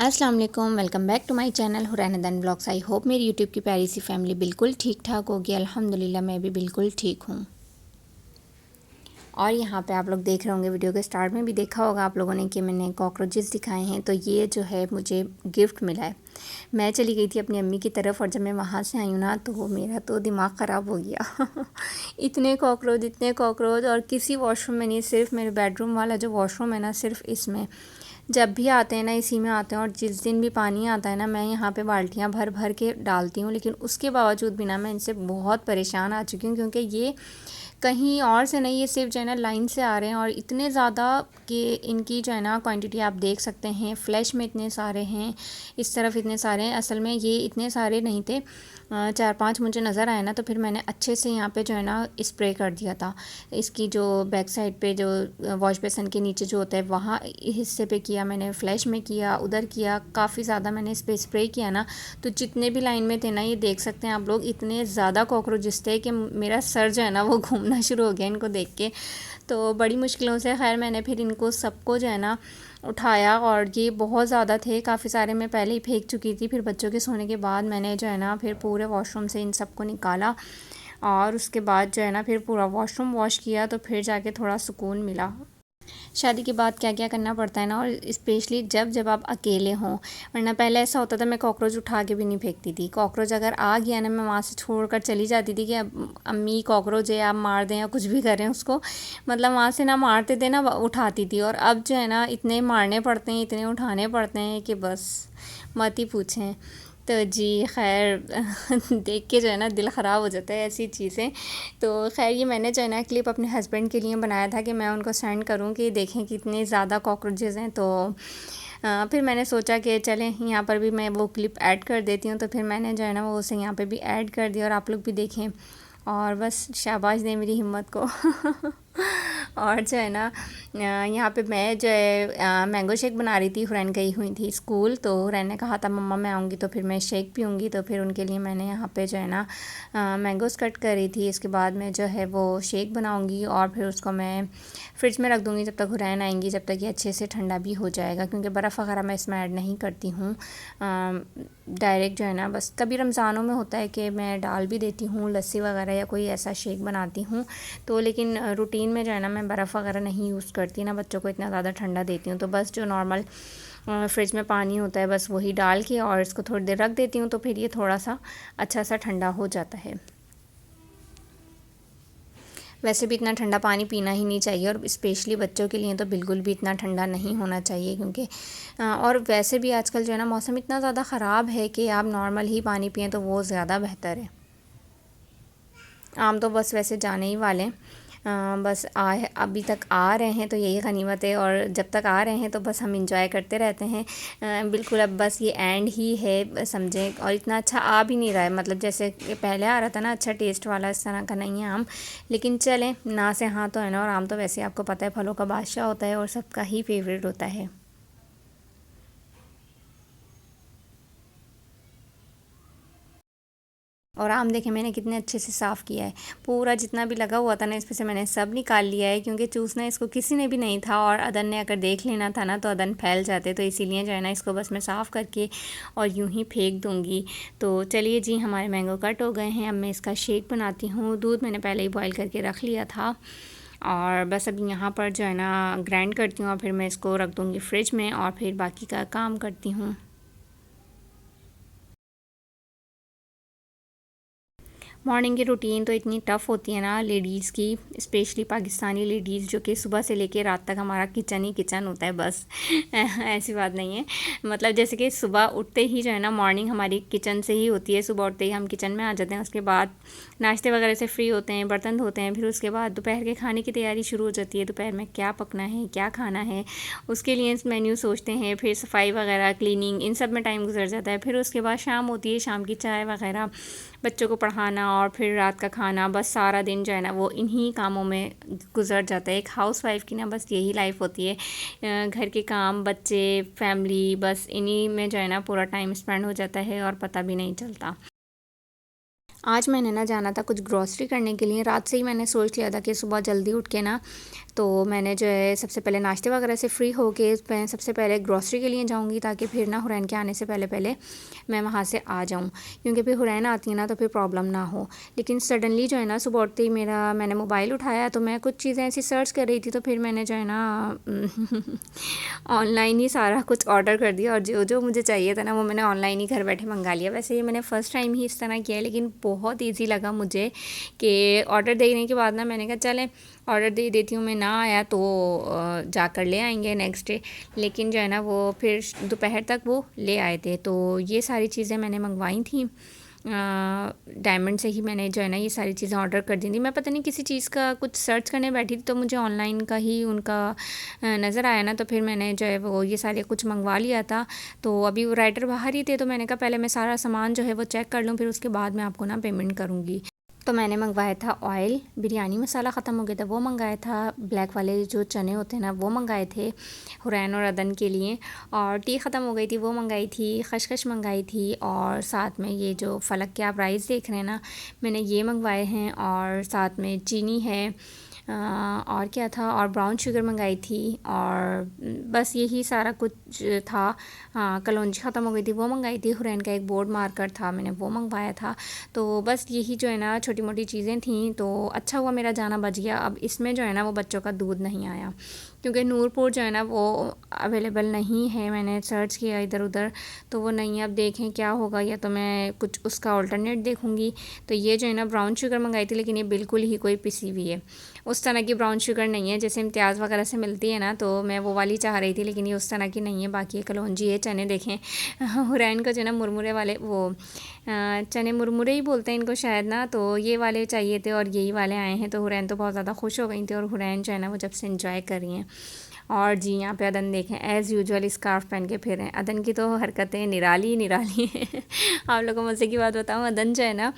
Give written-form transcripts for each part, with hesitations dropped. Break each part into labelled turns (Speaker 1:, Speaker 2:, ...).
Speaker 1: अस्सलाम वालेकुम, welcome back to my channel हुरैनदन ब्लॉग्स। आई होप मेरी यूट्यूब की प्यारी सी फैमिली बिल्कुल ठीक ठाक होगी। अल्हम्दुलिल्लाह मैं भी बिल्कुल ठीक हूँ। और यहाँ पे आप लोग देख रहे होंगे, वीडियो के स्टार्ट में भी देखा होगा आप लोगों ने कि मैंने कॉकरोचेस दिखाए हैं। तो ये जो है मुझे गिफ्ट मिला है। मैं चली गई थी अपनी अम्मी की तरफ और जब मैं वहाँ से आई हूँ ना तो मेरा तो दिमाग ख़राब हो गया। इतने कॉकरोच और किसी वॉशरूम में नहीं, सिर्फ मेरे बेडरूम वाला जो वॉशरूम है ना, सिर्फ इसमें जब भी आते हैं ना इसी में आते हैं। और जिस दिन भी पानी आता है ना, मैं यहाँ पे बाल्टियाँ भर भर के डालती हूँ, लेकिन उसके बावजूद भी ना मैं इनसे बहुत परेशान आ चुकी हूँ, क्योंकि ये कहीं और से नहीं, ये सिर्फ जो है ना लाइन से आ रहे हैं। और इतने ज़्यादा कि इनकी जो है ना क्वांटिटी आप देख सकते हैं, फ्लैश में इतने सारे हैं, इस तरफ इतने सारे हैं। असल में ये इतने सारे नहीं थे, 4-5 मुझे नज़र आए ना, तो फिर मैंने अच्छे से यहाँ पे जो है ना स्प्रे कर दिया था। इसकी जो बैक साइड पे जो वॉश बेसन के नीचे जो होता है वहाँ हिस्से पे किया मैंने, फ्लैश में किया, उधर किया, काफ़ी ज़्यादा मैंने इस पर स्प्रे किया ना। तो जितने भी लाइन में थे ना, ये देख सकते हैं आप लोग, इतने ज़्यादा कॉकरोचेस थे कि मेरा सर जो है ना वो घूमना शुरू हो गया इनको देख के। तो बड़ी मुश्किलों से खैर मैंने फिर इनको सबको जो है ना उठाया, और ये बहुत ज़्यादा थे, काफ़ी सारे मैं पहले ही फेंक चुकी थी। फिर बच्चों के सोने के बाद मैंने जो है ना फिर पूरे वॉशरूम से इन सबको निकाला, और उसके बाद जो है ना फिर पूरा वॉशरूम वॉश किया, तो फिर जाके थोड़ा सुकून मिला। शादी के बाद क्या क्या करना पड़ता है ना, और स्पेशली जब जब आप अकेले हों। वरना पहले ऐसा होता था, मैं कॉकरोच उठा के भी नहीं फेंकती थी। कॉकरोच अगर आ गया ना, मैं वहाँ से छोड़ कर चली जाती थी कि अब अम्मी कॉकरोच है, आप मार दें या कुछ भी करें उसको। मतलब वहाँ से ना मारते थे ना, उठाती थी। और अब जो है ना इतने मारने पड़ते हैं, इतने उठाने पड़ते हैं कि बस मत ही पूछें। तो जी खैर देख के जो है ना दिल ख़राब हो जाता है ऐसी चीज़ें। तो खैर ये मैंने जो है ना क्लिप अपने हस्बैंड के लिए बनाया था कि मैं उनको सेंड करूं कि देखें कितने ज़्यादा कॉकरोचेज़ हैं। तो फिर मैंने सोचा कि चलें यहाँ पर भी मैं वो क्लिप ऐड कर देती हूँ। तो फिर मैंने जो है ना वो उसे यहाँ पे भी ऐड कर दिया, और आप लोग भी देखें और बस शाबाश दें मेरी हिम्मत को। और जो है ना यहाँ पे मैं जो है मैंगो शेक बना रही थी। हुरैन गई हुई थी स्कूल, तो हुरैन ने कहा था मम्मा मैं आऊँगी तो फिर मैं शेक पीऊँगी। तो फिर उनके लिए मैंने यहाँ पे जो है ना मैंगोस कट करी थी। इसके बाद में जो है वो शेक बनाऊँगी, और फिर उसको मैं फ्रिज में रख दूँगी जब तक हुरैन आएंगी, जब तक ये अच्छे से ठंडा भी हो जाएगा। क्योंकि बर्फ़ वगैरह मैं इसमें ऐड नहीं करती हूँ, डायरेक्ट जो है ना बस कभी रमज़ानों में होता है कि मैं डाल भी देती हूँ लस्सी वगैरह या कोई ऐसा शेक बनाती हूँ। तो लेकिन रूटीन में जो है ना मैं बर्फ़ वगैरह नहीं यूज़ करती ना, बच्चों को इतना ज़्यादा ठंडा देती हूँ। तो बस जो नॉर्मल फ्रिज में पानी होता है बस वही डाल के और इसको थोड़ी देर रख देती हूँ, तो फिर ये थोड़ा सा अच्छा सा ठंडा हो जाता है। वैसे भी इतना ठंडा पानी पीना ही नहीं चाहिए, और स्पेशली बच्चों के लिए तो बिल्कुल भी इतना ठंडा नहीं होना चाहिए। क्योंकि और वैसे भी आजकल जो है ना मौसम इतना ज़्यादा ख़राब है कि आप नॉर्मल ही पानी पिएँ तो वो ज़्यादा बेहतर है। आम तो बस वैसे जाने ही वाले हैं, बस अभी तक आ रहे हैं तो यही गनीमत है। और जब तक आ रहे हैं तो बस हम इंजॉय करते रहते हैं। बिल्कुल अब बस ये एंड ही है समझें। और इतना अच्छा आ भी नहीं रहा है, मतलब जैसे पहले आ रहा था ना अच्छा टेस्ट वाला, इस तरह का नहीं है आम। लेकिन चलें, ना से हाँ तो है ना। और आम तो वैसे आपको पता है फलों का बादशाह होता है और सबका ही फेवरेट होता है। और आम देखें मैंने कितने अच्छे से साफ़ किया है, पूरा जितना भी लगा हुआ था ना इसमें से मैंने सब निकाल लिया है। क्योंकि चूसना इसको किसी ने भी नहीं था, और अदन ने अगर देख लेना था ना तो अदन फैल जाते। तो इसीलिए जो है ना इसको बस मैं साफ़ करके और यूं ही फेंक दूँगी। तो चलिए जी, हमारे मैंगो कट हो गए हैं। अब मैं इसका शेक बनाती हूँ। दूध मैंने पहले ही बॉयल करके रख लिया था, और बस अभी यहाँ पर जो है ना ग्राइंड करती हूँ, और फिर मैं इसको रख दूँगी फ्रिज में, और फिर बाकी का काम करती हूँ। मॉर्निंग की रूटीन तो इतनी टफ़ होती है ना लेडीज़ की, स्पेशली पाकिस्तानी लेडीज़, जो कि सुबह से लेके रात तक हमारा किचन ही किचन होता है बस। ऐसी बात नहीं है, मतलब जैसे कि सुबह उठते ही जो है ना मॉर्निंग हमारी किचन से ही होती है। सुबह उठते ही हम किचन में आ जाते हैं, उसके बाद नाश्ते वगैरह से फ्री होते हैं, बर्तन धोते हैं, फिर उसके बाद दोपहर के खाने की तैयारी शुरू हो जाती है। दोपहर में क्या पकना है, क्या खाना है, उसके लिए मेन्यू सोचते हैं, फिर सफाई वगैरह, क्लीनिंग, इन सब में टाइम गुजर जाता है। फिर उसके बाद शाम होती है, शाम की चाय वगैरह, बच्चों को पढ़ाना, और फिर रात का खाना। बस सारा दिन जो है ना वो इन्हीं कामों में गुजर जाता है। एक हाउसवाइफ़ की ना बस यही लाइफ होती है, घर के काम, बच्चे, फैमिली, बस इन्हीं में जो है ना पूरा टाइम स्पेंड हो जाता है और पता भी नहीं चलता। आज मैंने ना जाना था कुछ ग्रॉसरी करने के लिए। रात से ही मैंने सोच लिया था कि सुबह जल्दी उठ के ना तो मैंने जो है सबसे पहले नाश्ते वगैरह से फ्री होके मैं सबसे पहले ग्रॉसरी के लिए जाऊँगी, ताकि फिर ना हुरैन के आने से पहले पहले मैं वहाँ से आ जाऊँ, क्योंकि फिर हुरैन आती है ना तो फिर प्रॉब्लम ना हो। लेकिन सडनली जो है ना सुबह उठते ही मैंने मोबाइल उठाया तो मैं कुछ चीज़ें ऐसी सर्च कर रही थी, तो फिर मैंने जो है ना ऑनलाइन ही सारा कुछ ऑर्डर कर दिया, और जो जो मुझे चाहिए था ना वो मैंने ऑनलाइन ही घर बैठे मंगा लिया। वैसे ये मैंने फ़र्स्ट टाइम ही इस तरह किया है, लेकिन बहुत ईजी लगा मुझे कि ऑर्डर देने के बाद ना मैंने कहा चलें ऑर्डर दे देती हूँ, मैं ना आया तो जाकर ले आएंगे नेक्स्ट डे। लेकिन जो है ना वो फिर दोपहर तक वो ले आए थे। तो ये सारी चीज़ें मैंने मंगवाई थी डायमंड से ही। मैंने जो है ना ये सारी चीज़ें ऑर्डर कर दी थी। मैं पता नहीं किसी चीज़ का कुछ सर्च करने बैठी थी तो मुझे ऑनलाइन का ही उनका नज़र आया ना, तो फिर मैंने जो है वो ये सारे कुछ मंगवा लिया था। तो अभी वो राइटर बाहर ही थे, तो मैंने कहा पहले मैं सारा सामान जो है वो चेक कर लूँ, फिर उसके बाद मैं आपको ना पेमेंट करूँगी। तो मैंने मंगवाया था ऑयल, बिरयानी मसाला ख़त्म हो गया था वो मंगाया था, ब्लैक वाले जो चने होते हैं ना वो मंगाए थे हुरैन और अदन के लिए, और टी ख़त्म हो गई थी वो मंगाई थी, खशखश मंगाई थी, और साथ में ये जो फ़लक के आप राइस देख रहे हैं ना मैंने ये मंगवाए हैं, और साथ में चीनी है, और क्या था, और ब्राउन शुगर मंगाई थी, और बस यही सारा कुछ था। हाँ कलौंजी ख़त्म हो गई थी वो मंगाई थी, हुरैन का एक बोर्ड मार्कर था मैंने वो मंगवाया था। तो बस यही जो है ना छोटी मोटी चीज़ें थीं। तो अच्छा हुआ मेरा जाना बच गया। अब इसमें जो है ना वो बच्चों का दूध नहीं आया, क्योंकि नूरपुर जो है ना वो अवेलेबल नहीं है। मैंने सर्च किया इधर उधर तो वो नहीं है। अब देखें क्या होगा, या तो मैं कुछ उसका अल्टरनेट देखूँगी। तो ये जो है ना ब्राउन शुगर मंगाई थी, लेकिन ये बिल्कुल ही कोई पिसी हुई है, उस तरह की ब्राउन शुगर नहीं है जैसे इम्तियाज़ वगैरह से मिलती है ना, तो मैं वो वाली चाह रही थी, लेकिन ये उस तरह की नहीं है। बाकी ये कलौंजी है, चने देखें हुरैन को जो है ना मुरमुरे वाले वो चने मुरमुरे ही बोलते हैं इनको शायद ना, तो ये वाले चाहिए थे और यही वाले आए हैं। तो हुरैन तो बहुत ज़्यादा खुश हो गई थी, और हुरैन जो है ना वो जब से इंजॉय कर रही हैं। और जी यहाँ पे अदन देखें एज़ यूजुअल स्कार्फ पहन के फिर हैं। अदन की तो हरकतें निराली निराली हैं। आप लोगों को मज़े की बात बताऊँ, अदन जो है ना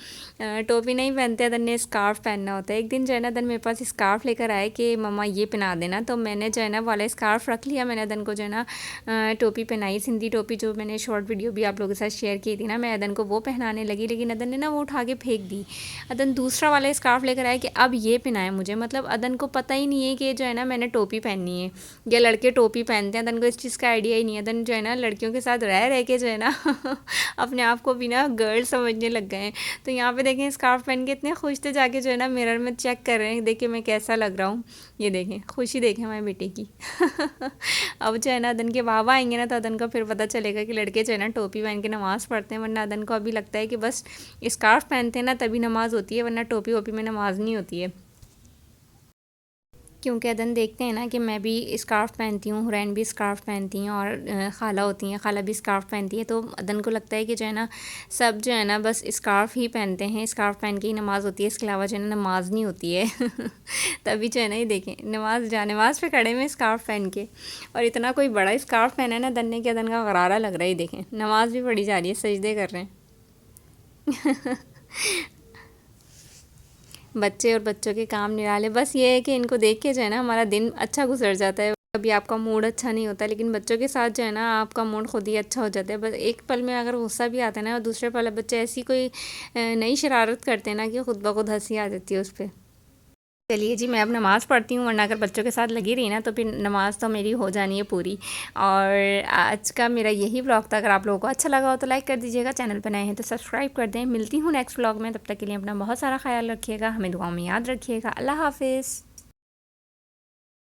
Speaker 1: टोपी नहीं पहनते, अदन ने स्कार्फ पहनना होता है। एक दिन जो है ना अदन मेरे पास स्कार्फ लेकर आए कि मम्मा ये पहना देना, तो मैंने जो है ना वाला स्कार्फ रख लिया। मैंने अदन को जो है ना टोपी पहनाई, सिंधी टोपी, जो मैंने शॉर्ट वीडियो भी आप लोगों के साथ शेयर की थी ना, मैं अदन को वो पहनाने लगी, लेकिन अदन ने ना वो उठा के फेंक दी। अदन दूसरा वाला स्कार्फ लेकर आया कि अब ये पहनाए मुझे। मतलब अदन को पता ही नहीं है कि जो है ना मैंने टोपी पहननी है, या लड़के टोपी पहनते हैं। अदन को इस चीज़ का आइडिया ही नहीं है। अदन जो है ना लड़कियों के साथ रह रह के जो है ना अपने आप को भी ना गर्ल समझने लग गए हैं। तो यहाँ पे देखें स्कार्फ पहन के इतने खुश थे, जाके जो है ना मिरर में चेक कर रहे हैं, देखिए मैं कैसा लग रहा हूँ। ये देखें खुशी देखें हमारे बेटे की। अब जो है ना अदन के बाबा आएंगे ना, तो अदन को फिर पता चलेगा कि लड़के जो है ना टोपी पहन के नमाज़ पढ़ते हैं। वरना अदन को अभी लगता है कि बस स्कार्फ पहनते हैं ना तभी नमाज़ होती है, वरना टोपी वोपी में नमाज़ नहीं होती है। क्योंकि अदन देखते हैं ना कि मैं भी स्कार्फ पहनती हूँ, हुरैन भी स्कार्फ पहनती हैं, और खाला होती हैं, खाला भी स्कार्फ पहनती है। तो अदन को लगता है कि जो है ना सब जो है ना बस स्कार्फ ही पहनते हैं, स्कार्फ पहन के ही नमाज़ होती है, इसके अलावा जो है ना नमाज़ नहीं होती है। तभी जो है ना ये देखें नमाज़ पे खड़े में स्कार्फ पहन के, और इतना कोई बड़ा स्कार्फ पहना है ना अदन ने कि अदन का गरारा लग रहा है। ये देखें नमाज़ भी पढ़ी जा रही है, सजदे कर रहे हैं। बच्चे और बच्चों के काम निराले। बस ये है कि इनको देख के जो है ना हमारा दिन अच्छा गुजर जाता है। कभी आपका मूड अच्छा नहीं होता, लेकिन बच्चों के साथ जो है ना आपका मूड खुद ही अच्छा हो जाता है। बस एक पल में अगर गुस्सा भी आता है ना, और दूसरे पल बच्चे ऐसी कोई नई शरारत करते हैं ना कि खुद ब खुद हंसी आ जाती है उस पर। चलिए जी मैं अब नमाज़ पढ़ती हूँ, वरना अगर बच्चों के साथ लगी रही ना तो फिर नमाज़ तो मेरी हो जानी है पूरी। और आज का मेरा यही व्लॉग था। अगर आप लोगों को अच्छा लगा हो तो लाइक कर दीजिएगा, चैनल पर नए हैं तो सब्सक्राइब कर दें। मिलती हूँ नेक्स्ट व्लॉग में, तब तक के लिए अपना बहुत सारा ख्याल रखिएगा, हमें दुआओं में याद रखिएगा। अल्लाह हाफिज़।